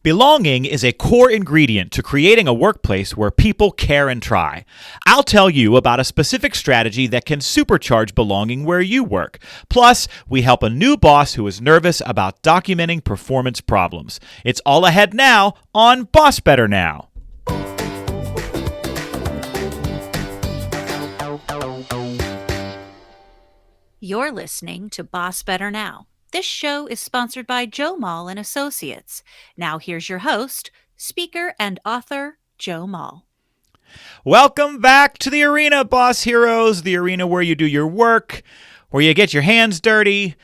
Belonging is a core ingredient to creating a workplace where people care and try. I'll tell you about a specific strategy that can supercharge belonging where you work. Plus, we help a new boss who is nervous about documenting performance problems. It's all ahead now on BossBetter Now. You're listening to BossBetter Now. This show is sponsored by Joe Mull and Associates. Now here's your host, speaker and author, Joe Mull. Welcome back to the arena, boss heroes, the arena where you do your work, where you get your hands dirty,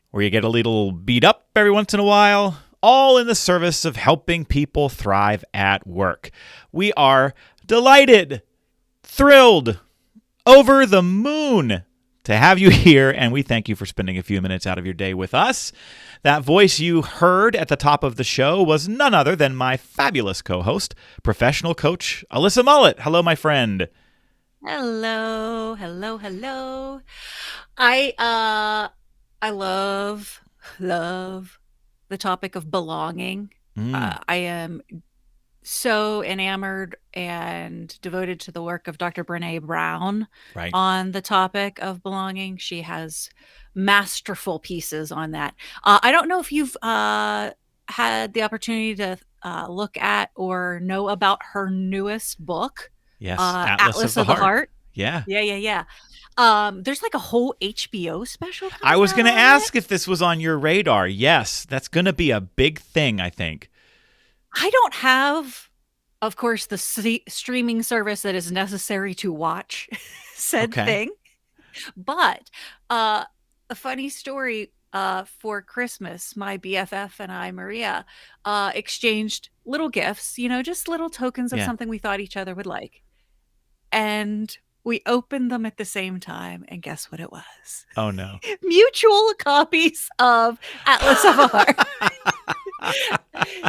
where you get a little beat up every once in a while, all in the service of helping people thrive at work. We are delighted, thrilled, over the moon to have you here, and we thank you for spending a few minutes out of your day with us. That voice you heard at the top of the show was none other than my fabulous co-host, professional coach Alyssa Mullet. Hello, my friend. Hello. I love the topic of belonging. I am so enamored and devoted to the work of Dr. Brene Brown on the topic of belonging. She has masterful pieces on that. I don't know if you've had the opportunity to look at or know about her newest book. Yes, Atlas of the Heart. Yeah. There's like a whole HBO special. I was going to ask if this was on your radar. Yes, that's going to be a big thing, I think. I don't have, of course, the streaming service that is necessary to watch said thing. But a funny story, for Christmas, my BFF and I, Maria, exchanged little gifts, just little tokens of something we thought each other would like. And we opened them at the same time, and guess what it was? Oh, no. Mutual copies of Atlas of the Heart.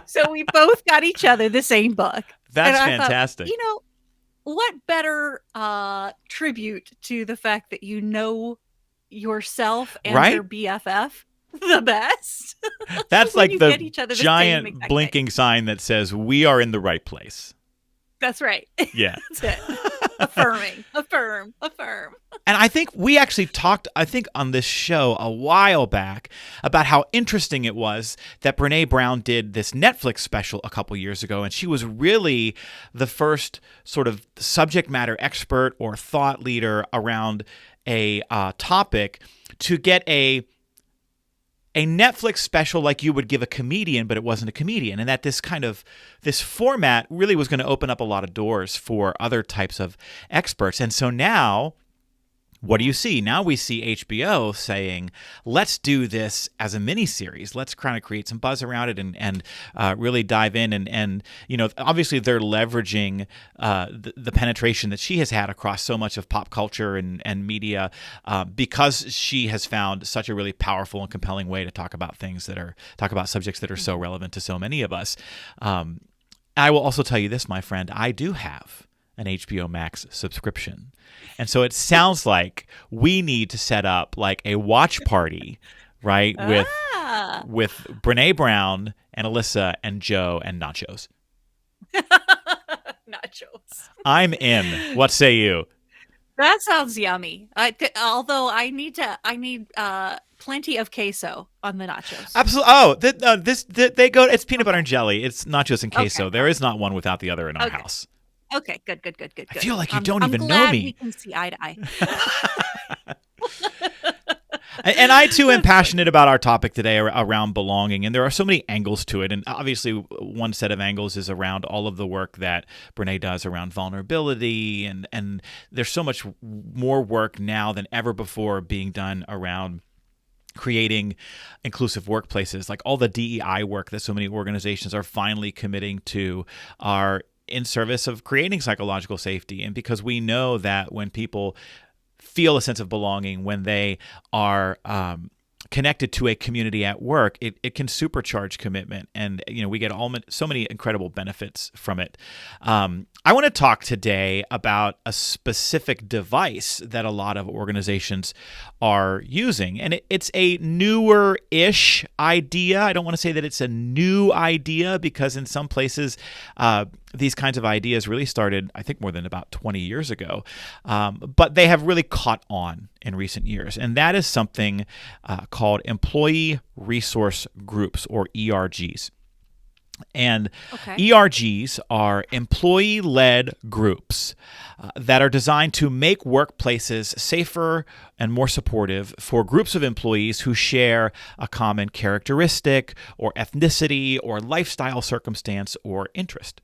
So we both got each other the same book. That's fantastic. Thought, what better tribute to the fact that you know yourself and your BFF the best? That's like the giant blinking sign that says we are in the right place. That's right. Yeah. That's it. Affirm. And I think we actually talked, on this show a while back about how interesting it was that Brene Brown did this Netflix special a couple years ago, and she was really the first sort of subject matter expert or thought leader around a topic to get a Netflix special like you would give a comedian, but it wasn't a comedian. And that this format really was going to open up a lot of doors for other types of experts. And so now, what do you see? Now we see HBO saying, let's do this as a mini-series. Let's kind of create some buzz around it and really dive in. And obviously they're leveraging the penetration that she has had across so much of pop culture and media because she has found such a really powerful and compelling way to talk about subjects that are so relevant to so many of us. I will also tell you this, my friend, I do have an HBO Max subscription. And so it sounds like we need to set up like a watch party, right? With Brene Brown and Alyssa and Joe and nachos. Nachos. I'm in. What say you? That sounds yummy. Although I need plenty of queso on the nachos. Absolutely. Oh, they go. It's peanut butter and jelly. It's nachos and queso. Okay. There is not one without the other in our house. Okay, good. I feel like you don't even know me. I'm glad we can see eye to eye. And I, too, am passionate about our topic today around belonging. And there are so many angles to it. And obviously, one set of angles is around all of the work that Brene does around vulnerability. And there's so much more work now than ever before being done around creating inclusive workplaces. Like all the DEI work that so many organizations are finally committing to are in service of creating psychological safety. And because we know that when people feel a sense of belonging, when they are connected to a community at work, it can supercharge commitment, and we get so many incredible benefits from it. I want to talk today about a specific device that a lot of organizations are using, and it's a newer-ish idea. I don't want to say that it's a new idea, because in some places these kinds of ideas really started, I think, more than about 20 years ago, but they have really caught on in recent years, and that is something called Employee Resource Groups, or ERGs. And ERGs are employee-led groups that are designed to make workplaces safer and more supportive for groups of employees who share a common characteristic or ethnicity or lifestyle circumstance or interest.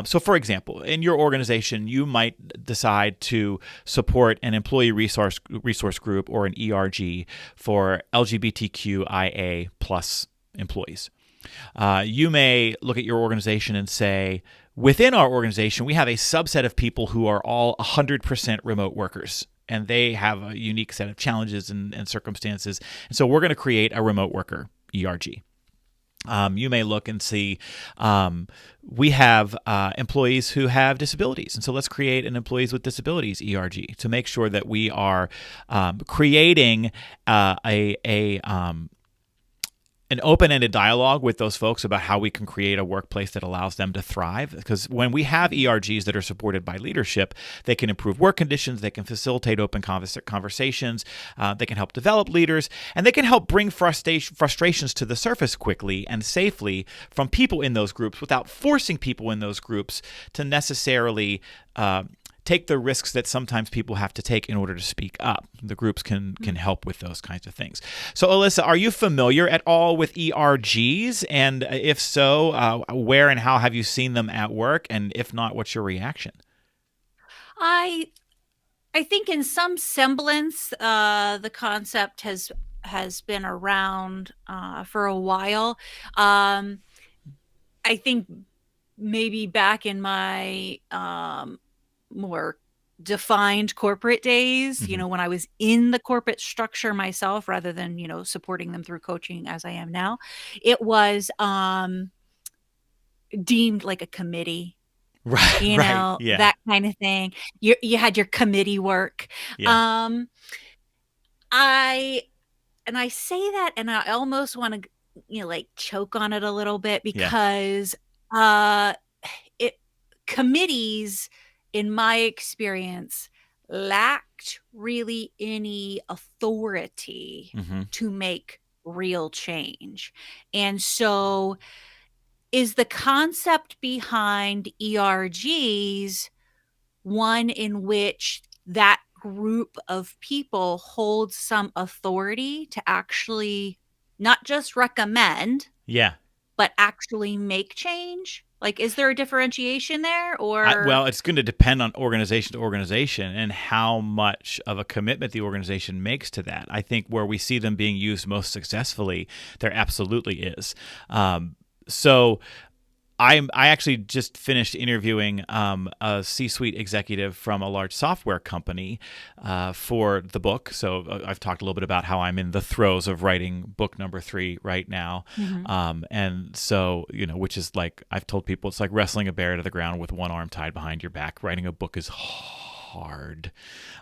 So, for example, in your organization, you might decide to support an employee resource group, or an ERG, for LGBTQIA plus employees. You may look at your organization and say, within our organization, we have a subset of people who are all 100% remote workers, and they have a unique set of challenges and circumstances. And so we're going to create a remote worker ERG. You may look and see we have employees who have disabilities, and so let's create an employees with disabilities ERG to make sure that we are creating an open-ended dialogue with those folks about how we can create a workplace that allows them to thrive. Because when we have ERGs that are supported by leadership, they can improve work conditions, they can facilitate open conversations, they can help develop leaders, and they can help bring frustrations to the surface quickly and safely from people in those groups without forcing people in those groups to necessarily take the risks that sometimes people have to take in order to speak up. The groups can help with those kinds of things. So, Alyssa, are you familiar at all with ERGs? And if so, where and how have you seen them at work? And if not, what's your reaction? I think in some semblance, the concept has been around for a while. I think maybe back in my more defined corporate days, when I was in the corporate structure myself, rather than, supporting them through coaching as I am now, it was deemed like a committee, right? Yeah. That kind of thing. You had your committee work. Yeah. I say that, and I almost want to, choke on it a little bit, because committees, in my experience, lacked really any authority to make real change. And so is the concept behind ERGs one in which that group of people holds some authority to actually not just recommend, but actually make change? Like, is there a differentiation there, or? Well, it's going to depend on organization to organization and how much of a commitment the organization makes to that. I think where we see them being used most successfully, there absolutely is. So I actually just finished interviewing a C-suite executive from a large software company for the book. So I've talked a little bit about how I'm in the throes of writing book number 3 right now. And so, which is like, I've told people, it's like wrestling a bear to the ground with one arm tied behind your back. Writing a book is hard.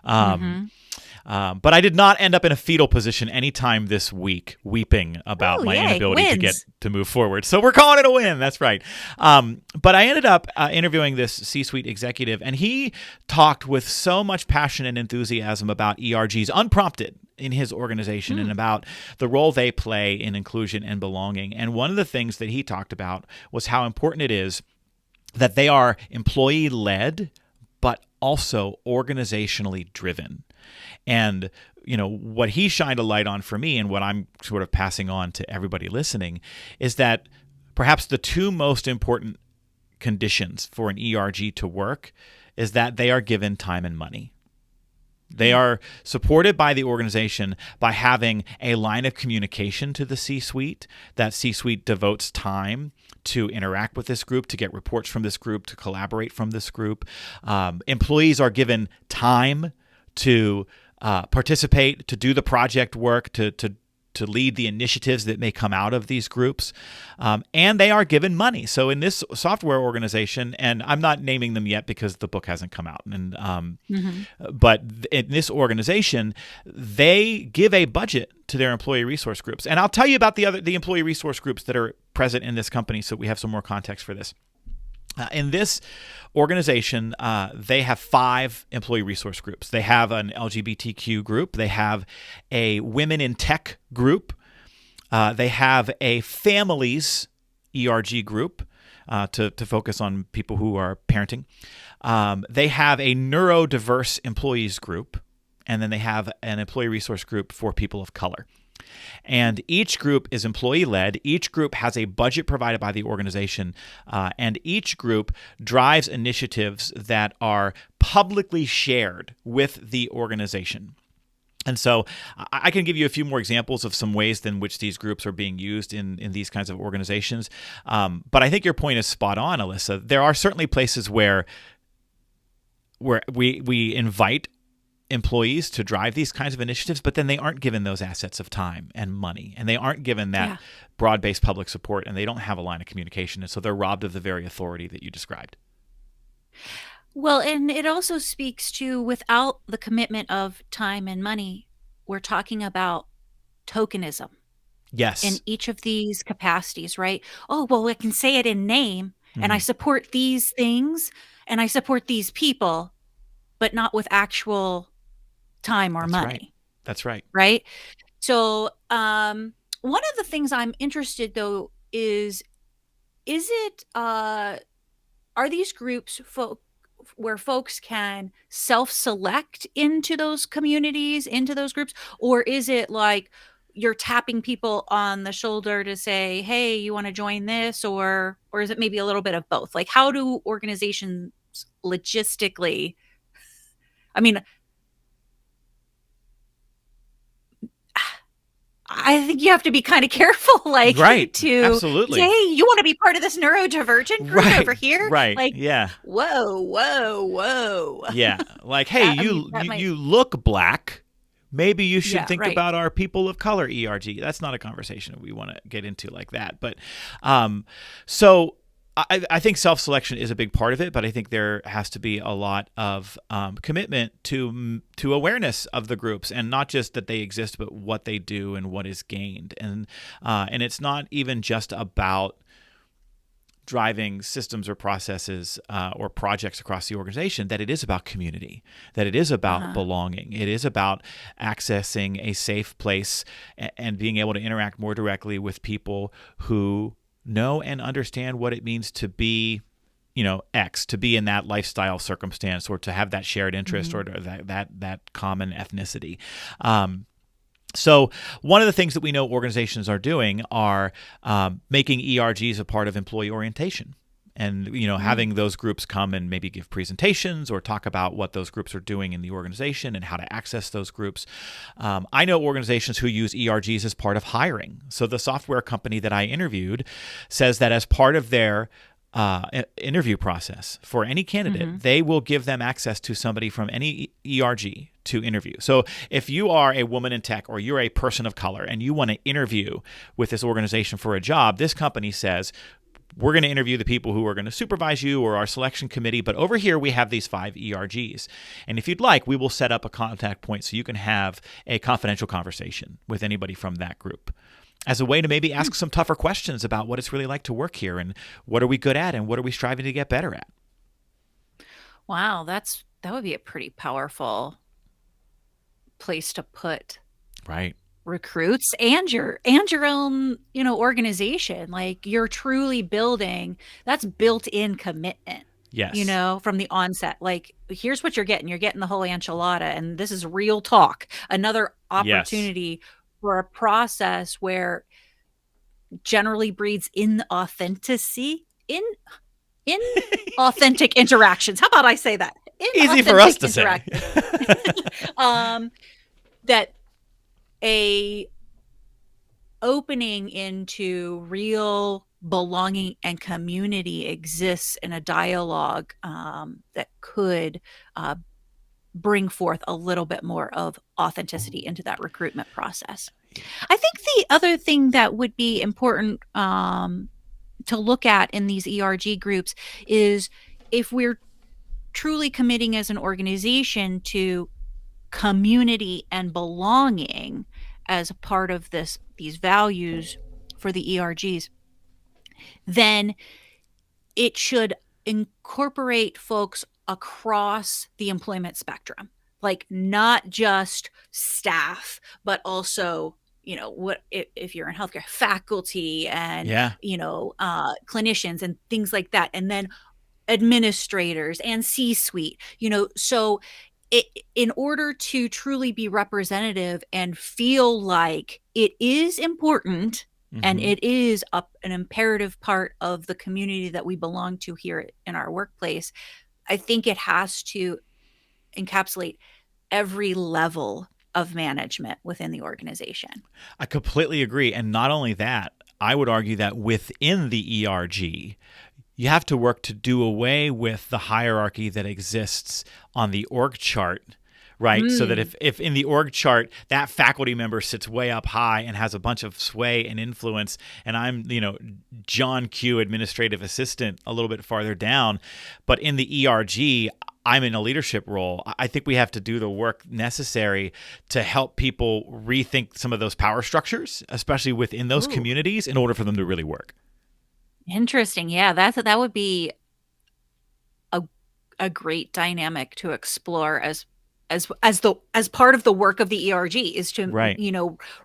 But I did not end up in a fetal position anytime this week, weeping about my inability to move forward. So we're calling it a win. That's right. But I ended up interviewing this C-suite executive, and he talked with so much passion and enthusiasm about ERGs, unprompted, in his organization, and about the role they play in inclusion and belonging. And one of the things that he talked about was how important it is that they are employee-led, but also organizationally driven. And, what he shined a light on for me, and what I'm sort of passing on to everybody listening, is that perhaps the 2 most important conditions for an ERG to work is that they are given time and money. They are supported by the organization by having a line of communication to the C-suite. That C-suite devotes time to interact with this group, to get reports from this group, to collaborate from this group. Employees are given time to participate, to do the project work, to lead the initiatives that may come out of these groups, and they are given money. So in this software organization, and I'm not naming them yet because the book hasn't come out, and but in this organization, they give a budget to their employee resource groups. And I'll tell you about the employee resource groups that are present in this company, so we have some more context for this. In this organization, they have 5 employee resource groups. They have an LGBTQ group. They have a women in tech group. They have a families ERG group to focus on people who are parenting. They have a neurodiverse employees group. And then they have an employee resource group for people of color. And each group is employee-led. Each group has a budget provided by the organization, and each group drives initiatives that are publicly shared with the organization. And so I can give you a few more examples of some ways in which these groups are being used in these kinds of organizations. But I think your point is spot on, Alyssa. There are certainly places where we invite employees to drive these kinds of initiatives, but then they aren't given those assets of time and money, and they aren't given that broad-based public support, and they don't have a line of communication, and so they're robbed of the very authority that you described. Well, and it also speaks to, without the commitment of time and money, we're talking about tokenism Yes. in each of these capacities, right? Oh, well, I can say it in name, and I support these things, and I support these people, but not with actual time or money. Right. That's right. Right? So one of the things I'm interested, though, is it are these groups where folks can self-select into those communities, into those groups, or is it like you're tapping people on the shoulder to say, hey, you want to join this, or is it maybe a little bit of both? Like, how do organizations logistically, I mean, I think you have to be kind of careful, like, to Absolutely. say, hey, you want to be part of this neurodivergent group over here? Right. Like, yeah. Whoa. Yeah. Like, hey, you look black. Maybe you should think about our people of color ERG. That's not a conversation that we want to get into like that. But so I think self-selection is a big part of it, but I think there has to be a lot of commitment to awareness of the groups, and not just that they exist, but what they do and what is gained. And it's not even just about driving systems or processes or projects across the organization, that it is about community, that it is about belonging. It is about accessing a safe place and being able to interact more directly with people who know and understand what it means to be, X, to be in that lifestyle circumstance, or to have that shared interest, or that common ethnicity. So one of the things that we know organizations are doing are making ERGs a part of employee orientation. And, having those groups come and maybe give presentations or talk about what those groups are doing in the organization and how to access those groups. I know organizations who use ERGs as part of hiring. So the software company that I interviewed says that as part of their interview process for any candidate, they will give them access to somebody from any ERG to interview. So if you are a woman in tech, or you're a person of color, and you want to interview with this organization for a job, this company says, we're going to interview the people who are going to supervise you, or our selection committee, but over here we have these 5 ERGs. And if you'd like, we will set up a contact point so you can have a confidential conversation with anybody from that group, as a way to maybe ask some tougher questions about what it's really like to work here, and what are we good at, and what are we striving to get better at. Wow, that would be a pretty powerful place to put recruits and your own, organization. Like, you're truly building, that's built-in commitment. Yes. From the onset. Like, here's what you're getting. You're getting the whole enchilada, and this is real talk. Another opportunity for a process where generally breeds inauthenticity in authentic interactions. How about I say that? Easy for us to say. That a opening into real belonging and community exists in a dialogue that could bring forth a little bit more of authenticity into that recruitment process. I think the other thing that would be important to look at in these ERG groups is if we're truly committing as an organization to community and belonging as a part of these values for the ERGs, then it should incorporate folks across the employment spectrum, like not just staff, but also, what if you're in healthcare, faculty and, Yeah. clinicians and things like that. And then administrators and C-suite, so in order to truly be representative and feel like it is important and it is an imperative part of the community that we belong to here in our workplace, I think it has to encapsulate every level of management within the organization. I completely agree. And not only that, I would argue that within the ERG, you have to work to do away with the hierarchy that exists on the org chart, right? So that if in the org chart, that faculty member sits way up high and has a bunch of sway and influence, and I'm, John Q, administrative assistant, a little bit farther down, but in the ERG, I'm in a leadership role. I think we have to do the work necessary to help people rethink some of those power structures, especially within those communities, in order for them to really work. Interesting. Yeah, that would be a great dynamic to explore as part of the work of the ERG is to,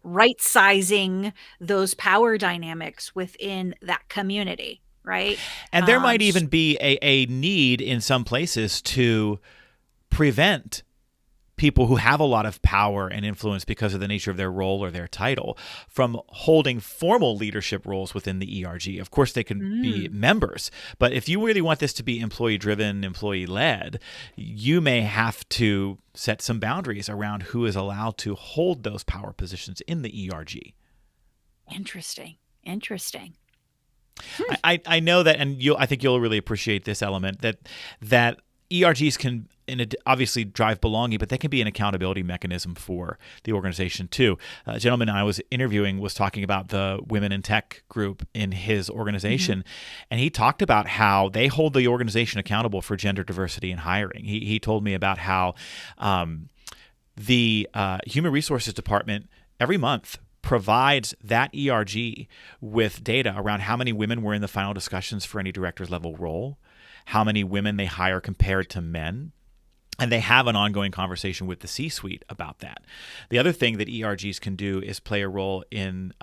right sizing those power dynamics within that community, right? And there might even be a need in some places to prevent people who have a lot of power and influence because of the nature of their role or their title from holding formal leadership roles within the ERG. Of course, they can be members, but if you really want this to be employee-driven, employee-led, you may have to set some boundaries around who is allowed to hold those power positions in the ERG. Interesting. I know that, and I think you'll really appreciate this element, that ERGs can obviously drive belonging, but they can be an accountability mechanism for the organization too. A gentleman I was interviewing was talking about the Women in Tech group in his organization, and he talked about how they hold the organization accountable for gender diversity in hiring. He told me about how the Human Resources Department every month provides that ERG with data around how many women were in the final discussions for any director's level role, how many women they hire compared to men. And they have an ongoing conversation with the C-suite about that. The other thing that ERGs can do is play a role in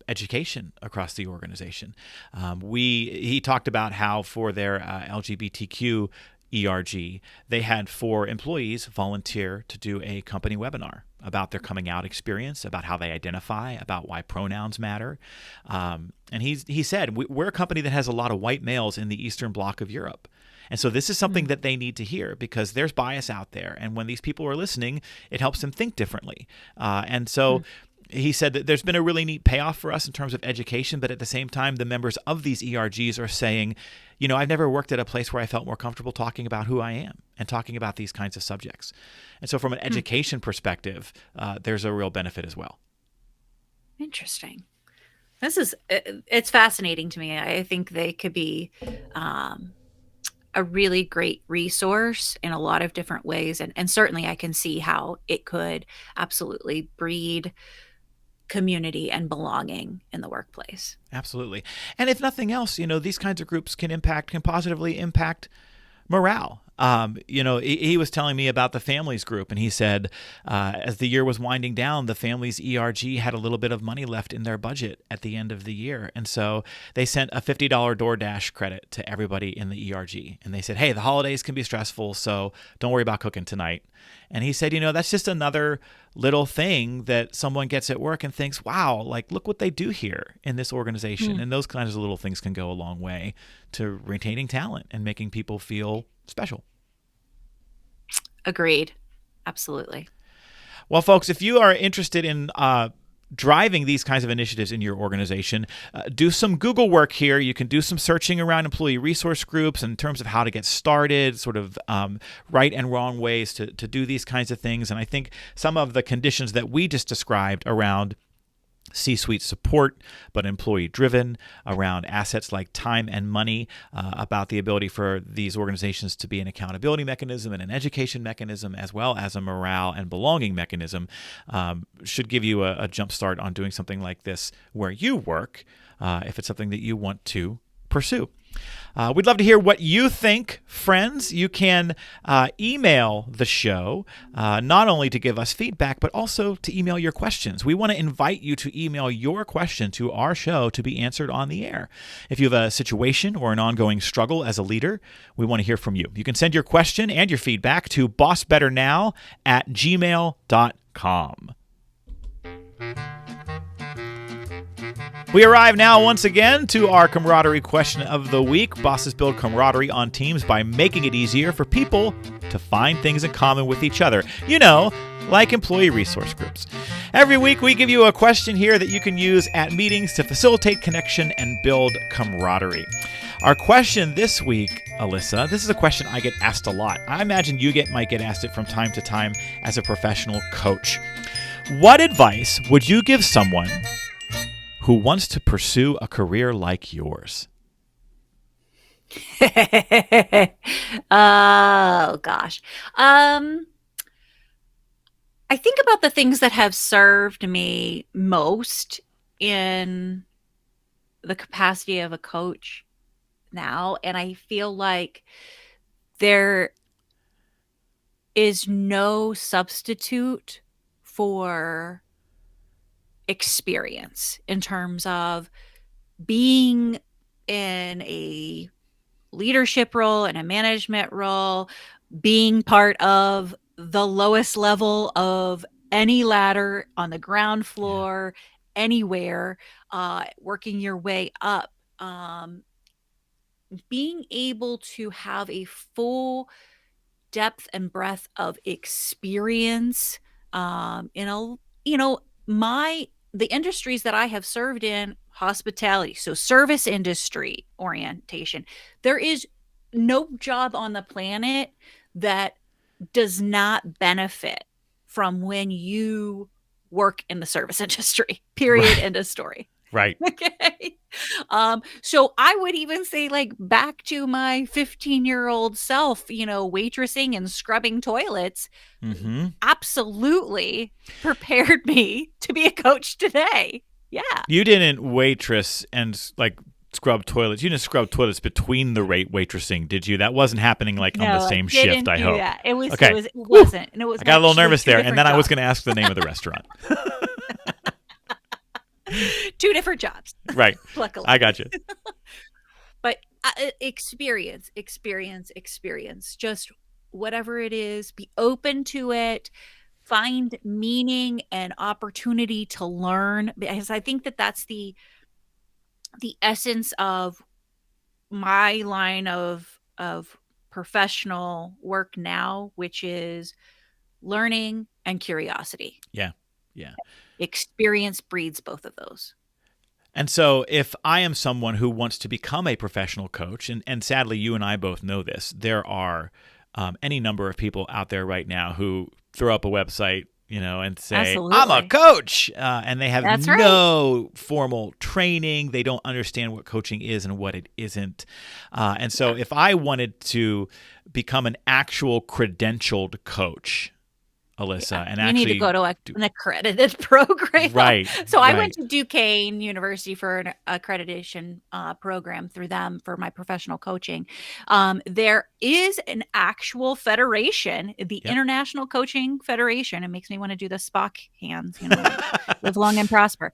education across the organization. He talked about how for their LGBTQ ERG, they had 4 employees volunteer to do a company webinar about their coming out experience, about how they identify, about why pronouns matter. And he said, we're a company that has a lot of white males in the Eastern Bloc of Europe. And so this is something that they need to hear because there's bias out there. And when these people are listening, it helps them think differently. And so he said that there's been a really neat payoff for us in terms of education, but at the same time, the members of these ERGs are saying, I've never worked at a place where I felt more comfortable talking about who I am and talking about these kinds of subjects. And so from an education perspective, there's a real benefit as well. Interesting. It's fascinating to me. I think they could be a really great resource in a lot of different ways. And certainly I can see how it could absolutely breed community and belonging in the workplace. Absolutely. And if nothing else, these kinds of groups can positively impact morale. He was telling me about the families group, and he said, as the year was winding down, the families ERG had a little bit of money left in their budget at the end of the year. And so they sent a $50 DoorDash credit to everybody in the ERG. And they said, hey, the holidays can be stressful, so don't worry about cooking tonight. And he said, that's just another little thing that someone gets at work and thinks, wow, look what they do here in this organization. And those kinds of little things can go a long way to retaining talent and making people feel special. Agreed. Absolutely. Well, folks, if you are interested in driving these kinds of initiatives in your organization, do some Google work here. You can do some searching around employee resource groups in terms of how to get started, sort of right and wrong ways to do these kinds of things. And I think some of the conditions that we just described around C-suite support, but employee-driven, around assets like time and money, about the ability for these organizations to be an accountability mechanism and an education mechanism, as well as a morale and belonging mechanism, should give you a jump start on doing something like this where you work, if it's something that you want to pursue. We'd love to hear what you think, friends. You can email the show, not only to give us feedback, but also to email your questions. We want to invite you to email your question to our show to be answered on the air. If you have a situation or an ongoing struggle as a leader, we want to hear from you. You can send your question and your feedback to bossbetternow@gmail.com. We arrive now once again to our camaraderie question of the week. Bosses build camaraderie on teams by making it easier for people to find things in common with each other. You know, like employee resource groups. Every week we give you a question here that you can use at meetings to facilitate connection and build camaraderie. Our question this week, Alyssa, this is a question I get asked a lot. I imagine you might get asked it from time to time as a professional coach. What advice would you give someone who wants to pursue a career like yours? Oh gosh. I think about the things that have served me most in the capacity of a coach now, and I feel like there is no substitute for experience in terms of being in a leadership role and a management role, being part of the lowest level of any ladder on the ground floor, anywhere, working your way up. Being able to have a full depth and breadth of experience the industries that I have served in, hospitality, so service industry orientation. There is no job on the planet that does not benefit from when you work in the service industry, period, Right. end of story. Right. Okay. So I would even say, like, back to my 15-year-old self, waitressing and scrubbing toilets, absolutely prepared me to be a coach today. Yeah. You didn't waitress and scrub toilets. You didn't scrub toilets between the waitressing, did you? That wasn't happening on the same shift, I hope. That. It was. Okay. It wasn't. And it was. I got a little nervous there, and then jobs. I was going to ask the name of the restaurant. 2 different jobs. Right. Luckily. I got you. But experience. Just whatever it is, be open to it. Find meaning and opportunity to learn, because I think that that's the essence of my line of professional work now, which is learning and curiosity. Yeah. Experience breeds both of those. And so if I am someone who wants to become a professional coach, and sadly you and I both know this, there are any number of people out there right now who throw up a website, and say, Absolutely. I'm a coach, and they have That's no formal training. They don't understand what coaching is and what it isn't. And so if I wanted to become an actual credentialed coach, Alyssa, and you actually need to go to an accredited program. Right. So I went to Duquesne University for an accreditation program through them for my professional coaching. There is an actual federation, the International Coaching Federation. It makes me want to do the Spock hands, live long and prosper.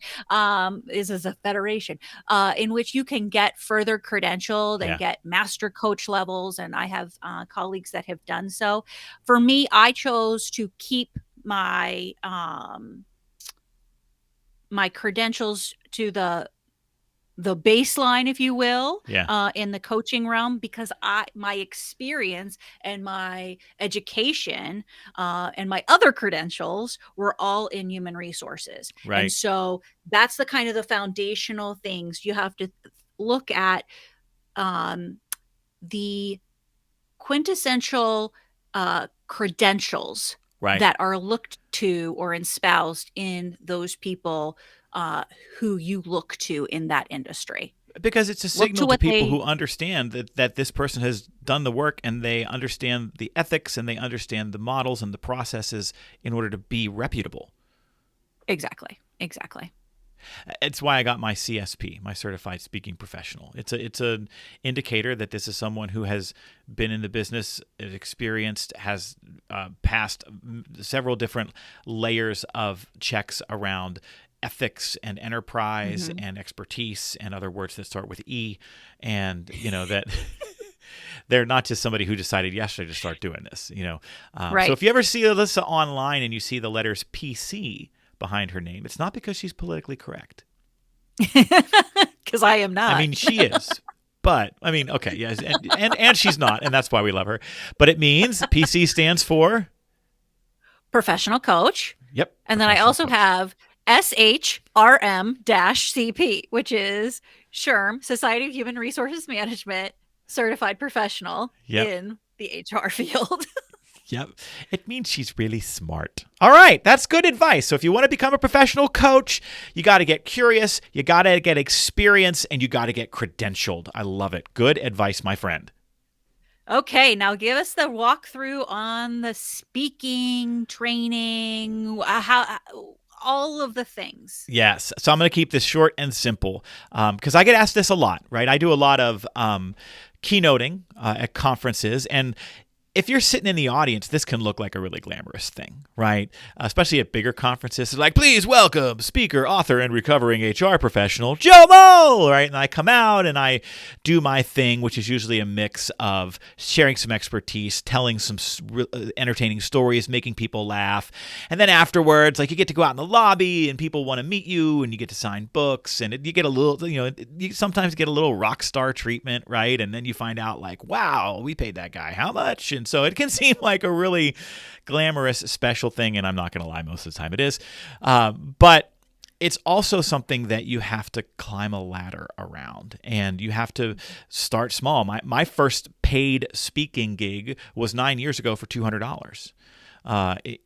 This is a federation in which you can get further credentialed and get master coach levels. And I have colleagues that have done so. For me, I chose to keep my my credentials to the baseline, if you will, in the coaching realm, because my experience and my education and my other credentials were all in human resources. Right. And so that's the kind of the foundational things you have to look at. The quintessential credentials that are looked to or espoused in those people who you look to in that industry. Because it's a Look signal to what people they who understand that this person has done the work, and they understand the ethics, and they understand the models and the processes in order to be reputable. exactly. It's why I got my CSP, my Certified Speaking Professional. It's an indicator that this is someone who has been in the business, is experienced, has passed several different layers of checks around ethics and enterprise and expertise and other words that start with E, and that they're not just somebody who decided yesterday to start doing this. Right. So if you ever see Alyssa online and you see the letters PC behind her name, it's not because she's politically correct. Because I am not. I mean, she is. But, I mean, okay, yes, and she's not, and that's why we love her. But it means PC stands for? Professional coach. Yep. And then I also have SHRM-CP, which is SHRM, Society of Human Resources Management, Certified Professional in the HR field. Yep. It means she's really smart. All right. That's good advice. So if you want to become a professional coach, you got to get curious, you got to get experience, and you got to get credentialed. I love it. Good advice, my friend. Okay. Now give us the walkthrough on the speaking training, how all of the things. Yes. So I'm going to keep this short and simple because I get asked this a lot, right? I do a lot of keynoting at conferences, and if you're sitting in the audience, this can look like a really glamorous thing, right? Especially at bigger conferences. It's like, please welcome speaker, author, and recovering HR professional, Joe Mull, right? And I come out and I do my thing, which is usually a mix of sharing some expertise, telling some entertaining stories, making people laugh. And then afterwards, like, you get to go out in the lobby and people want to meet you and you get to sign books and you get a little, you sometimes get a little rock star treatment, right? And then you find out like, wow, we paid that guy how much? And so it can seem like a really glamorous, special thing, and I'm not going to lie, most of the time it is. But it's also something that you have to climb a ladder around, and you have to start small. My first paid speaking gig was 9 years ago for $200.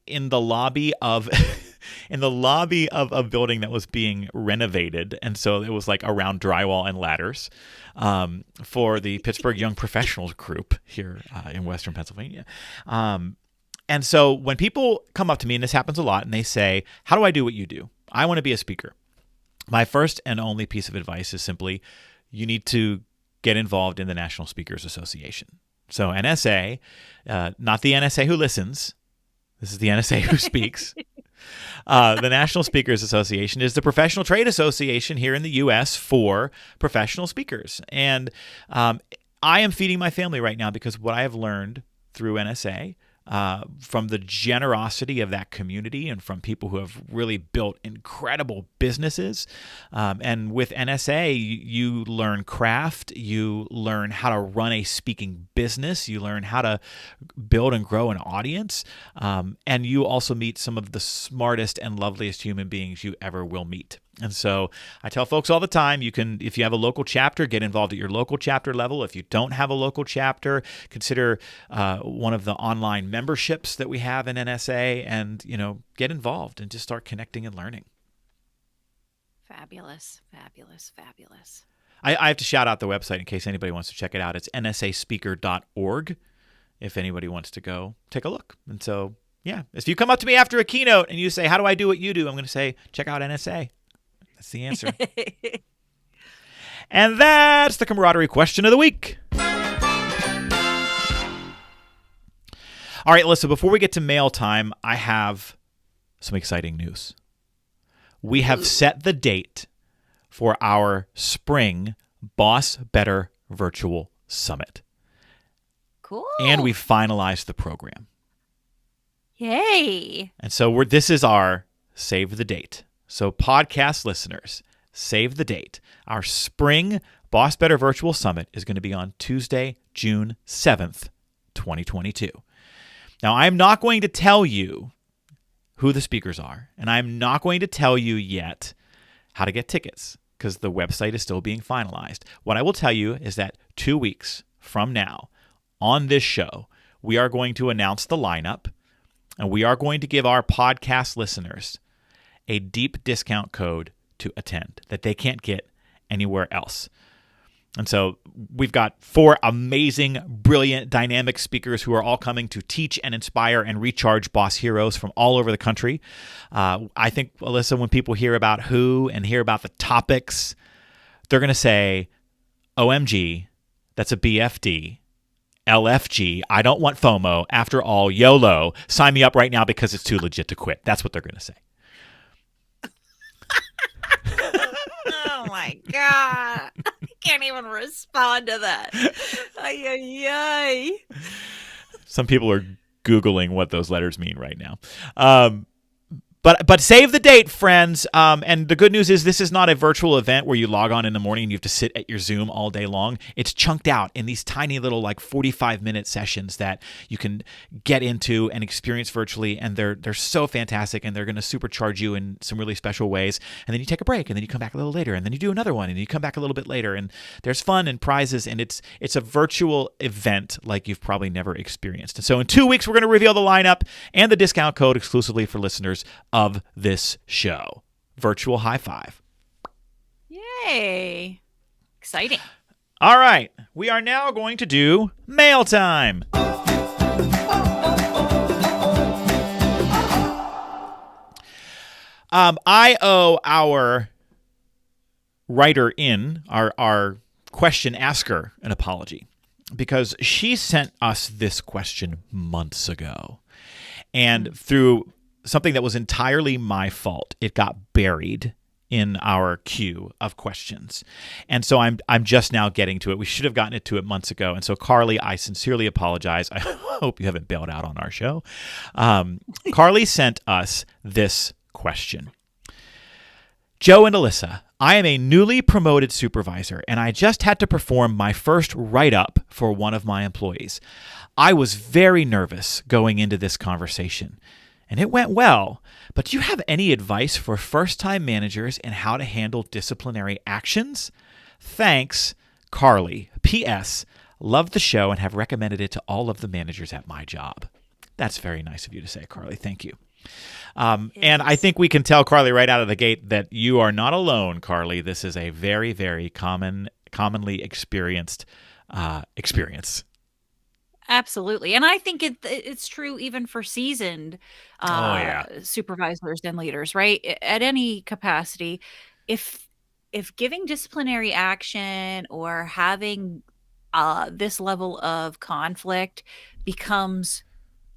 In the lobby of a building that was being renovated, and so it was like around drywall and ladders for the Pittsburgh Young Professionals group here in Western Pennsylvania. And so when people come up to me, and this happens a lot, and they say, "How do I do what you do? I want to be a speaker." My first and only piece of advice is simply, you need to get involved in the National Speakers Association. So NSA, not the NSA who listens. This is the NSA who speaks. The National Speakers Association is the professional trade association here in the U.S. for professional speakers. And I am feeding my family right now because what I have learned through NSA, from the generosity of that community and from people who have really built incredible businesses. And with NSA, you learn craft, you learn how to run a speaking business, you learn how to build and grow an audience, and you also meet some of the smartest and loveliest human beings you ever will meet. And so I tell folks all the time, you can, if you have a local chapter, get involved at your local chapter level. If you don't have a local chapter, consider one of the online memberships that we have in NSA, and get involved and just start connecting and learning. Fabulous, fabulous, fabulous. I have to shout out the website in case anybody wants to check it out. It's nsaspeaker.org if anybody wants to go take a look. And so, yeah, if you come up to me after a keynote and you say, "How do I do what you do?" I'm going to say, check out NSA. That's the answer. And that's the camaraderie question of the week. All right, listen, before we get to mail time, I have some exciting news. We have set the date for our spring BossBetter Virtual Summit. Cool. And we finalized the program. Yay. And so this is our save the date. So podcast listeners, save the date. Our spring BossBetter Virtual Summit is going to be on Tuesday, June 7th, 2022. Now, I'm not going to tell you who the speakers are, and I'm not going to tell you yet how to get tickets because the website is still being finalized. What I will tell you is that 2 weeks from now on this show, we are going to announce the lineup, and we are going to give our podcast listeners a deep discount code to attend, that they can't get anywhere else. And so we've got 4 amazing, brilliant, dynamic speakers who are all coming to teach and inspire and recharge boss heroes from all over the country. I think, Alyssa, when people hear about who and hear about the topics, they're going to say, OMG, that's a BFD. LFG, I don't want FOMO. After all, YOLO. Sign me up right now because it's too legit to quit. That's what they're going to say. Oh my God. I can't even respond to that. Ay, ay, ay. Some people are Googling what those letters mean right now. But save the date, friends. And the good news is this is not a virtual event where you log on in the morning and you have to sit at your Zoom all day long. It's chunked out in these tiny little 45-minute sessions that you can get into and experience virtually. And they're so fantastic, and they're going to supercharge you in some really special ways. And then you take a break, and then you come back a little later, and then you do another one, and you come back a little bit later. And there's fun and prizes, and it's a virtual event like you've probably never experienced. And so in 2 weeks, we're going to reveal the lineup and the discount code exclusively for listeners of this show. Virtual high five. Yay. Exciting. All right. We are now going to do mail time. I owe our writer in, our question asker, an apology, because she sent us this question months ago. And through something that was entirely my fault, it got buried in our queue of questions. And so I'm just now getting to it. We should have gotten to it months ago. And so, Carly, I sincerely apologize. I hope you haven't bailed out on our show. Carly sent us this question. Joe and Alyssa, I am a newly promoted supervisor, and I just had to perform my first write-up for one of my employees. I was very nervous going into this conversation, and it went well. But do you have any advice for first-time managers and how to handle disciplinary actions? Thanks, Carly. P.S. Love the show and have recommended it to all of the managers at my job. That's very nice of you to say, Carly. Thank you. And I think we can tell, Carly, right out of the gate that you are not alone, Carly. This is a very, very commonly experienced experience. Absolutely. And I think it's true even for seasoned supervisors and leaders, right? At any capacity, if giving disciplinary action or having this level of conflict becomes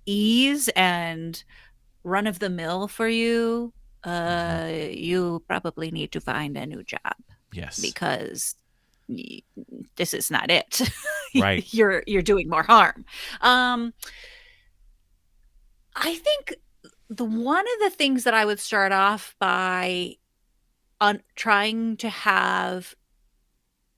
ease and run of the mill for you, you probably need to find a new job. Yes. Because this is not it. Right. You're doing more harm. I think one of the things that I would start off by trying to have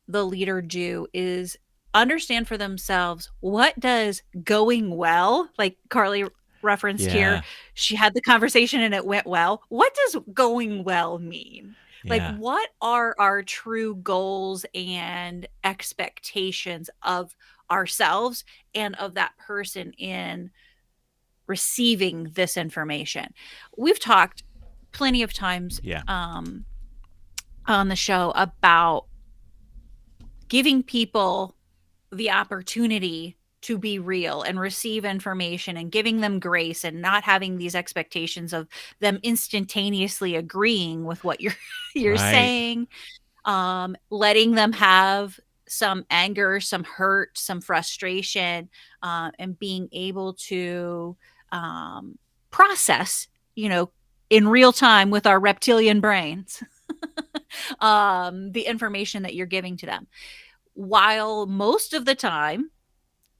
the leader do is understand for themselves, what does going well, like Carly referenced here, she had the conversation and it went well. What does going well mean? Like, what are our true goals and expectations of ourselves and of that person in receiving this information? We've talked plenty of times on the show about giving people the opportunity to be real and receive information and giving them grace and not having these expectations of them instantaneously agreeing with what you're saying, letting them have some anger, some hurt, some frustration, and being able to process, in real time with our reptilian brains, the information that you're giving to them. While most of the time,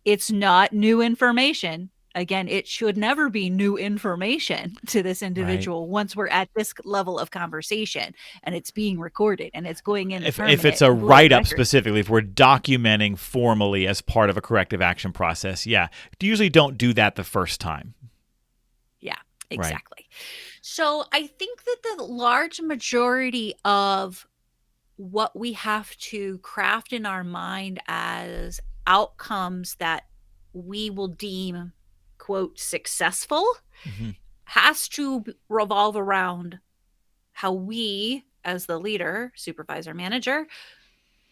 it's not new information. Again, it should never be new information to this individual once we're at this level of conversation and it's being recorded and it's going in. If it's a write-up specifically, if we're documenting formally as part of a corrective action process, usually don't do that the first time. Yeah, exactly. Right. So I think that the large majority of what we have to craft in our mind as outcomes that we will deem, quote, successful, has to revolve around how we as the leader, supervisor, manager,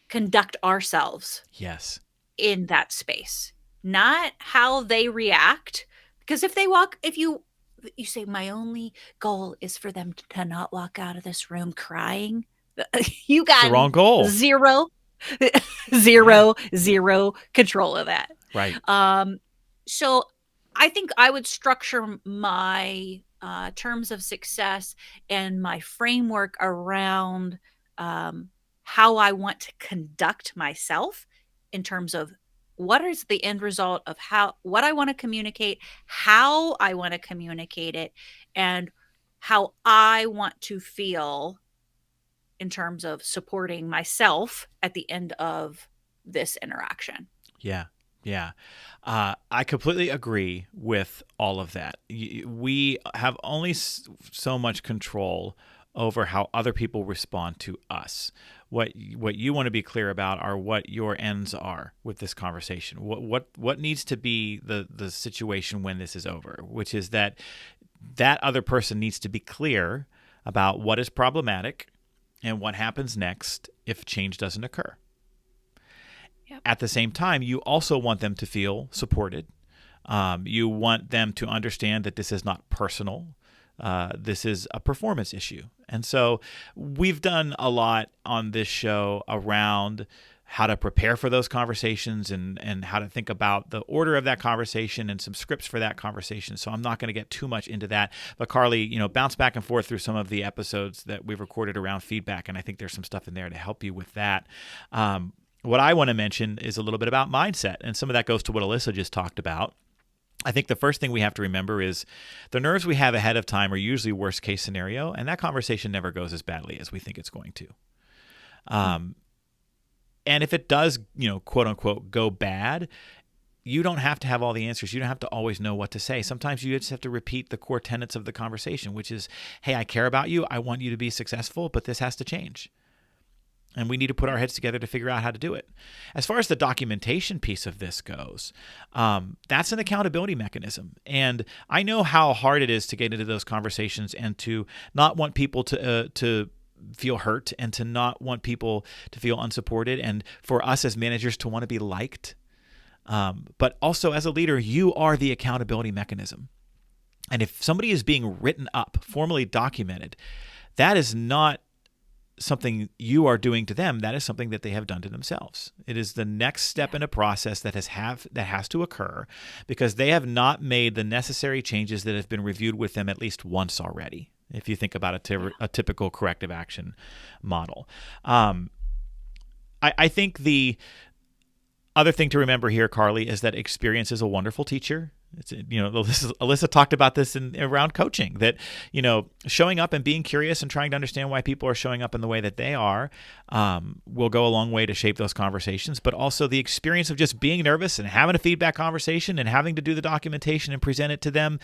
conduct ourselves Yes. in that space, not how they react. Because if you say, my only goal is for them to not walk out of this room crying, you It's the got wrong goal. zero, zero control of that. Right. So I think I would structure my terms of success and my framework around how I want to conduct myself in terms of what is the end result of what I want to communicate, how I want to communicate it, and how I want to feel in terms of supporting myself at the end of this interaction. Yeah. Yeah. I completely agree with all of that. We have only so much control over how other people respond to us. What you want to be clear about are what your ends are with this conversation. What needs to be the situation when this is over, which is that other person needs to be clear about what is problematic and what happens next if change doesn't occur. Yep. At the same time, you also want them to feel supported. You want them to understand that this is not personal. This is a performance issue. And so we've done a lot on this show around how to prepare for those conversations and how to think about the order of that conversation and some scripts for that conversation. So I'm not going to get too much into that. But Carly, bounce back and forth through some of the episodes that we've recorded around feedback. And I think there's some stuff in there to help you with that. What I want to mention is a little bit about mindset. And some of that goes to what Alyssa just talked about. I think the first thing we have to remember is the nerves we have ahead of time are usually worst case scenario, and that conversation never goes as badly as we think it's going to. And if it does, quote unquote, go bad, you don't have to have all the answers. You don't have to always know what to say. Sometimes you just have to repeat the core tenets of the conversation, which is, hey, I care about you. I want you to be successful, but this has to change. And we need to put our heads together to figure out how to do it. As far as the documentation piece of this goes, that's an accountability mechanism. And I know how hard it is to get into those conversations and to not want people to feel hurt and to not want people to feel unsupported, and for us as managers to want to be liked. But also as a leader, you are the accountability mechanism. And if somebody is being written up, formally documented, that is not something you are doing to them. That is something that they have done to themselves. It is the next step in a process that has to occur because they have not made the necessary changes that have been reviewed with them at least once already. If you think about a typical corrective action model. I think the other thing to remember here, Carly, is that experience is a wonderful teacher. It's, Alyssa talked about this around coaching, that, showing up and being curious and trying to understand why people are showing up in the way that they are will go a long way to shape those conversations. But also the experience of just being nervous and having a feedback conversation and having to do the documentation and present it to them,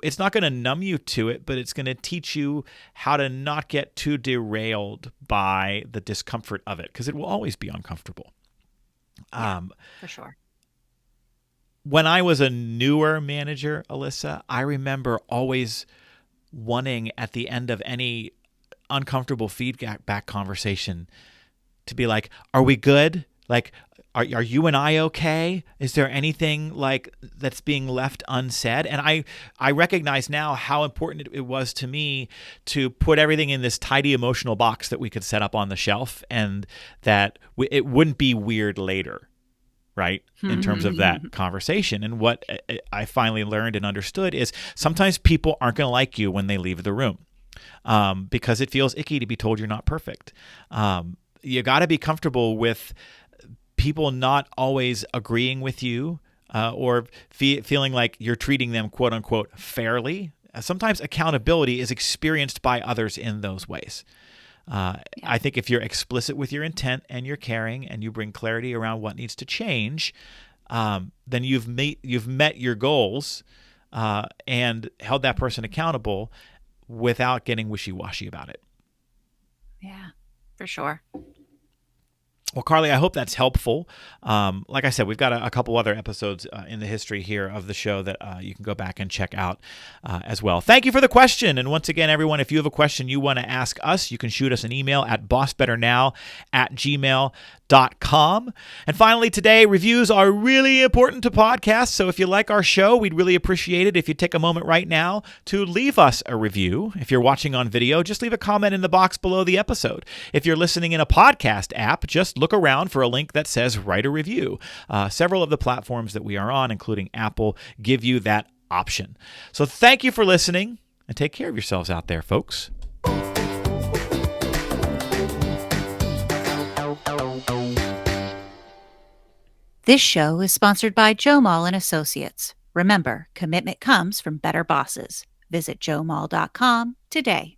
it's not going to numb you to it, but it's going to teach you how to not get too derailed by the discomfort of it, because it will always be uncomfortable. For sure. When I was a newer manager, Alyssa, I remember always wanting at the end of any uncomfortable feedback conversation to be like, are we good? Like, are you and I okay? Is there anything like that's being left unsaid? And I recognize now how important it was to me to put everything in this tidy emotional box that we could set up on the shelf, and that it wouldn't be weird later. Right? In terms of that conversation. And what I finally learned and understood is sometimes people aren't going to like you when they leave the room because it feels icky to be told you're not perfect. You got to be comfortable with people not always agreeing with you or feeling like you're treating them, quote unquote, fairly. Sometimes accountability is experienced by others in those ways. I think if you're explicit with your intent and your caring and you bring clarity around what needs to change, then you've met your goals and held that person accountable without getting wishy-washy about it. Yeah, for sure. Well, Carly, I hope that's helpful. Like I said, we've got a couple other episodes in the history here of the show that you can go back and check out as well. Thank you for the question. And once again, everyone, if you have a question you want to ask us, you can shoot us an email at bossbetternow@gmail.com. And finally, today, reviews are really important to podcasts. So if you like our show, we'd really appreciate it if you take a moment right now to leave us a review. If you're watching on video, just leave a comment in the box below the episode. If you're listening in a podcast app, just look around for a link that says write a review. Several of the platforms that we are on, including Apple, give you that option. So thank you for listening, and take care of yourselves out there, folks. This show is sponsored by Joe Mull and Associates. Remember, commitment comes from better bosses. Visit joemull.com today.